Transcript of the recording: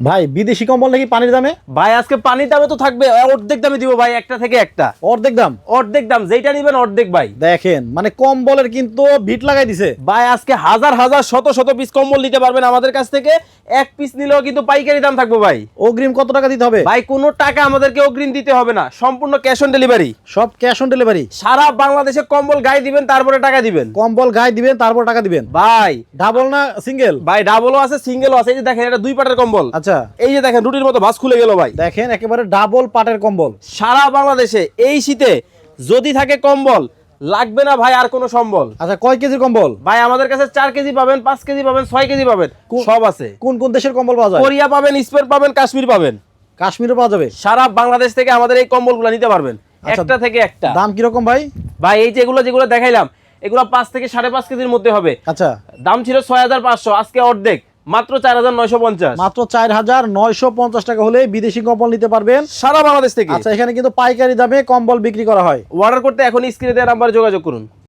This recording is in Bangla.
ভাই বিদেশি কম্বল নাকি পানির দামে? ভাই আজকে পানির দামে তো থাকবে, অর্ধেক দামে দিব ভাই, একটা থেকে একটা অর্ধেক দাম? অর্ধেক দাম, যেটা নিবেন অর্ধেক ভাই। দেখেন মানে কম্বলের কিন্তু ভিট লাগাই দিছে ভাই আজকে হাজার হাজার শত শত পিস কম্বল নিতে পারবেন আমাদের কাছ থেকে, এক পিস নিলেও কিন্তু পাইকারি দাম থাকবে ভাই। অগ্রিম কত টাকা দিতে হবে? ভাই কোনো টাকা আমাদেরকে অগ্রিম দিতে হবে না, সম্পূর্ণ ক্যাশ অন ডেলিভারি। সব ক্যাশ অন ডেলিভারি? সারা বাংলাদেশে কম্বল গায়ে দিবেন তারপরে টাকা দিবেন। কম্বল গায়ে দিবেন তারপর টাকা দিবেন? ভাই ডাবল না সিঙ্গেল? ভাই ডাবলও আছে সিঙ্গেলও আছে। এই যে দেখেন এটা 2 পাটের কম্বল। আচ্ছা এই যে দেখেন রুটির মতো ভাঁজ খুলে গেল ভাই। দেখেন একেবারে ডাবল পাটের কম্বল। সারা বাংলাদেশে এই শীতে যদি থাকে কম্বল, লাগবে না ভাই আর কোনো সম্বল। আচ্ছা কয় কেজির কম্বল? ভাই আমাদের কাছে 4 কেজি পাবেন, 5 কেজি পাবেন, 6 কেজি পাবেন, সব আছে। কোন কোন দেশের কম্বল পাওয়া যায়? কোরিয়া পাবেন, স্পেন পাবেন, কাশ্মীর পাবেন। কাশ্মীরও পাওয়া যাবে? সারা বাংলাদেশ থেকে আমাদের এই কম্বলগুলো নিতে পারবেন, আচ্ছা, একটা থেকে একটা। দাম কিরকম ভাই? ভাই এই যেগুলো যেগুলো দেখাইলাম এগুলো 5 থেকে 5.5 কেজির মধ্যে হবে। আচ্ছা দাম ছিল 6500, আজকে অর্ধেক মাত্র 4950। মাত্র 4950 টাকা হলে বিদেশি কম্বল নিতে পারবেন সারা বাংলাদেশ থেকে। আচ্ছা এখানে কিন্তু পাইকারি দামে কম্বল বিক্রি করা হয়। অর্ডার করতে এখন স্ক্রিনে দেওয়া নাম্বারে যোগাযোগ করুন।